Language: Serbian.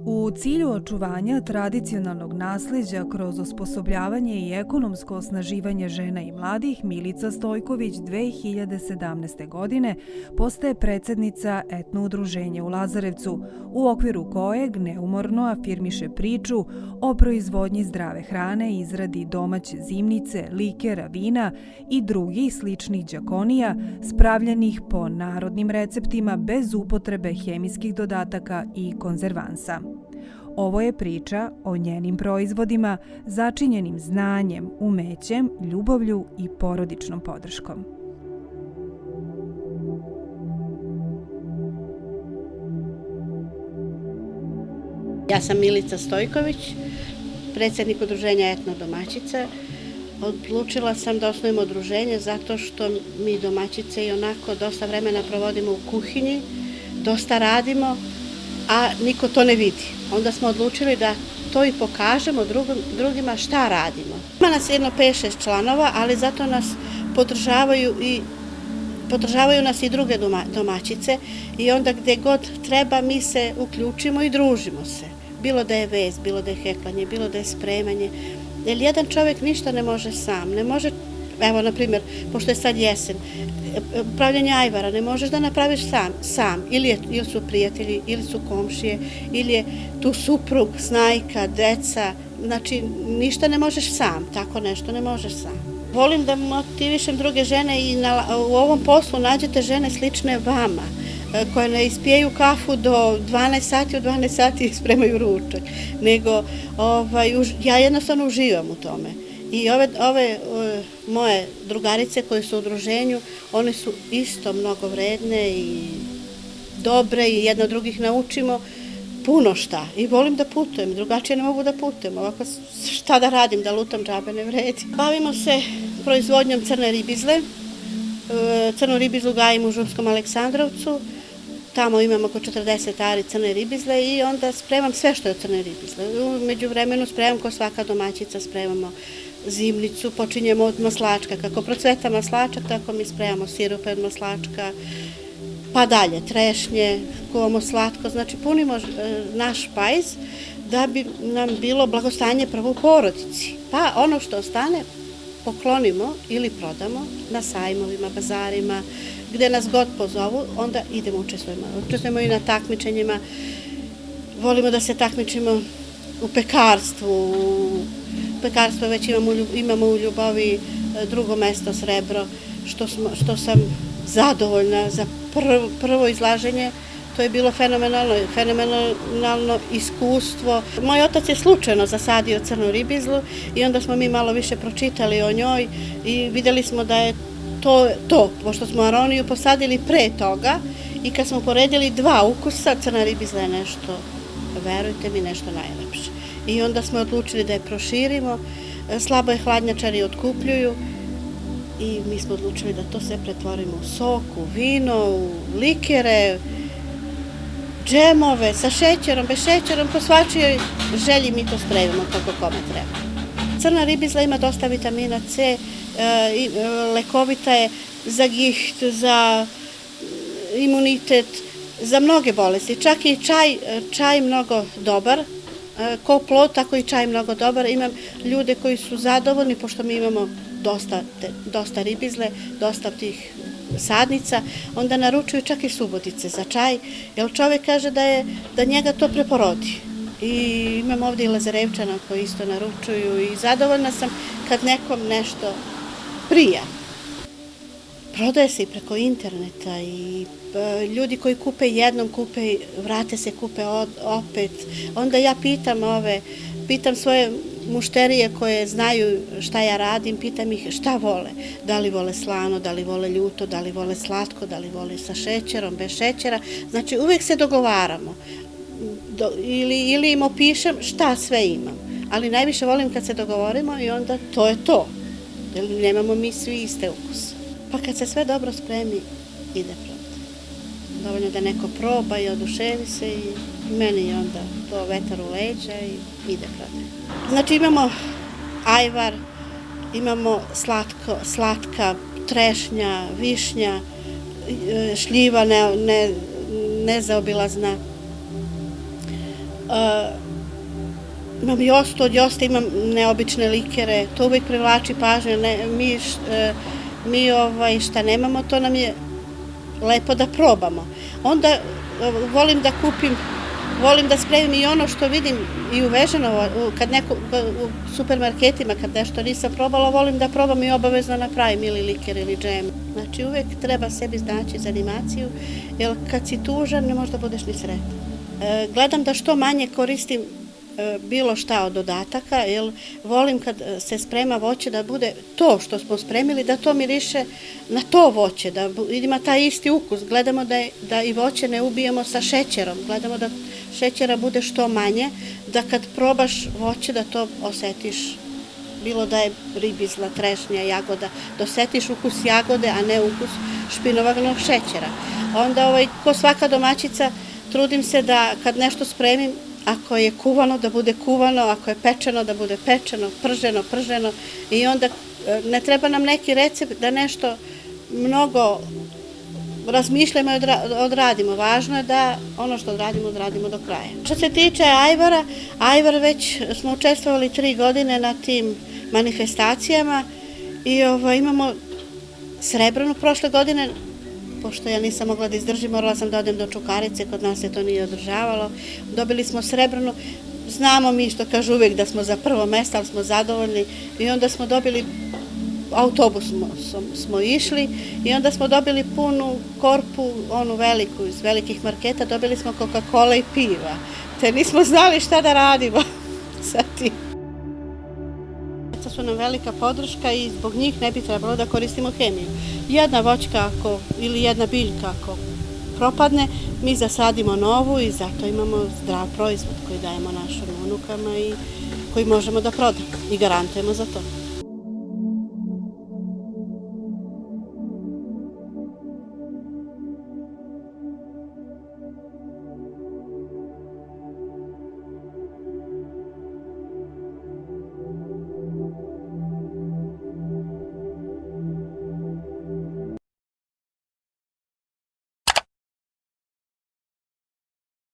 U cilju očuvanja tradicionalnog nasleđa kroz osposobljavanje i ekonomsko osnaživanje žena i mladih, Milica Stojković 2017. godine postaje predsjednica etno udruženja u Lazarevcu, u okviru kojeg neumorno afirmiše priču o proizvodnji zdrave hrane, izradi domaće zimnice, likera, vina i drugih sličnih đakonija spravljenih po narodnim receptima bez upotrebe hemijskih dodataka i konzervansa. Ovo je priča o njenim proizvodima začinjenim znanjem, umećem, ljubavlju i porodičnom podrškom. Ja sam Milica Stojković, predsjednik udruženja Etno domaćica. Odlučila sam da osnovimo udruženje zato što mi domaćice i onako dosta vremena provodimo u kuhinji, dosta radimo, a niko to ne vidi. Onda smo odlučili da to i pokažemo drugima šta radimo. Ima nas jedno 5-6 članova, ali zato nas podržavaju nas i druge domaćice i onda gdje god treba mi se uključimo i družimo se. Bilo da je vez, bilo da je heklanje, bilo da je spremanje. Jer jedan čovjek ništa ne može sam, ne može, evo na primjer, pošto je sad jesen, pravljanje ajvara ne možeš da napraviš sam. Ili su prijatelji, ili su komšije, ili je tu suprug, snajka, deca, znači ništa ne možeš sam, tako nešto ne možeš sam. Volim da motivišem druge žene i u ovom poslu nađete žene slične vama, koje ne ispijaju kafu do 12 sati, u 12 sati spremaju ručak, nego ja jednostavno uživam u tome. I ove moje drugarice koje su u udruženju, one su isto mnogo vredne i dobre i jedna od drugih naučimo puno šta. I volim da putujem, drugačije ne mogu da putujem. Ovako šta da radim, da lutam džabe ne vredi. Bavimo se proizvodnjom crne ribizle. Crnu ribizlu gajimo u Župskom Aleksandrovcu. Tamo imamo oko 40 ari crne ribizle i onda spremam sve što je od crne ribizle. U međuvremenu spremam ko svaka domaćica, spremamo zimnicu, počinjemo od maslačka. Kako procveta maslačak, tako mi spremamo sirupe od maslačka, pa dalje trešnje, kuvamo slatko. Znači punimo naš špajz da bi nam bilo blagostanje prvo u porodici. Pa ono što ostane poklonimo ili prodamo na sajmovima, bazarima, gdje nas god pozovu, onda idemo učestvujemo. Učestvujemo i na takmičenjima, volimo da se takmičimo u pekarstvu. U pekarstvu već imamo u ljubavi drugo mesto, srebro, što sam zadovoljna za prvo izlaženje. To je bilo fenomenalno iskustvo. Moj otac je slučajno zasadio crnu ribizlu i onda smo mi malo više pročitali o njoj i vidjeli smo da je to, pošto smo aroniju posadili pre toga i kad smo poredili dva ukusa, crna ribizla je nešto, verujte mi, nešto najlepše. I onda smo odlučili da je proširimo, slabo je hladnjačari otkupljuju i mi smo odlučili da to sve pretvorimo u sok, u vino, u likere, džemove sa šećerom, bez šećerom, po svačijoj želji mi to spremimo kako kome treba. Crna ribizla ima dosta vitamina C, lekovita je za giht, za imunitet, za mnoge bolesti. Čak i čaj mnogo dobar, ko plod, tako i čaj mnogo dobar. Imam ljude koji su zadovoljni, pošto mi imamo dosta ribizle, dosta tih sadnica, onda naručuju čak i subotice za čaj, jer čovjek kaže da njega to preporodi. I imam ovdje i Lazarevčana koji isto naručuju i zadovoljna sam kad nekom nešto prija. Prodaje se i preko interneta i ljudi koji kupe jednom, vrate se, kupe opet. Onda ja pitam svoje mušterije koje znaju šta ja radim, pitam ih šta vole. Da li vole slano, da li vole ljuto, da li vole slatko, da li vole sa šećerom, bez šećera. Znači uvijek se dogovaramo ili im opišem šta sve imam. Ali najviše volim kad se dogovorimo i onda to je to. Jer nemamo mi svi iste ukuse. Pa kad se sve dobro spremi, ide prodati. Dovoljno da neko proba i oduševi se i meni je onda to vetar u leđa i ide prodati. Znači imamo ajvar, imamo slatka, trešnja, višnja, šljiva nezaobilazna, Imam jostu, od josta imam neobične likere, to uvijek privlači pažnju. Mi šta nemamo, to nam je lepo da probamo. Onda volim da kupim, volim da spremim i ono što vidim i uveženo, u supermarketima, kad nešto nisam probala, volim da probam i obavezno napravim ili liker ili džem. Znači uvijek treba sebi naći za animaciju, jer kad si tužan ne možda budeš ni sretan. Gledam da što manje koristim bilo šta od dodataka, jer volim kad se sprema voće da bude to što smo spremili, da to miriše na to voće, da ima taj isti ukus. Gledamo da i voće ne ubijemo sa šećerom, gledamo da šećera bude što manje, da kad probaš voće da to osetiš, bilo da je ribizla, trešnja, jagoda, da osetiš ukus jagode, a ne ukus špinovagnog šećera. Onda, ko svaka domaćica, trudim se da kad nešto spremim, ako je kuvano, da bude kuvano, ako je pečeno, da bude pečeno, prženo. I onda ne treba nam neki recept da nešto mnogo razmišljamo i odradimo. Važno je da ono što odradimo do kraja. Što se tiče ajvara, ajvar već smo učestvovali 3 godine na tim manifestacijama i imamo srebrnu prošle godine. Pošto ja nisam mogla da izdržim, morala sam da odem do Čukarice, kod nas se to nije održavalo. Dobili smo srebrnu, znamo mi što kažu uvijek da smo za prvo mesto, ali smo zadovoljni. I onda smo dobili, autobus smo išli i onda smo dobili punu korpu, onu veliku, iz velikih marketa, dobili smo Coca-Cola i piva. Te nismo znali šta da radimo sa tim. Su nam velika podrška i zbog njih ne bi trebalo da koristimo hemiju. Jedna voćka ili jedna biljka ako propadne, mi zasadimo novu i zato imamo zdrav proizvod koji dajemo našim unukama i koji možemo da prodamo i garantujemo za to.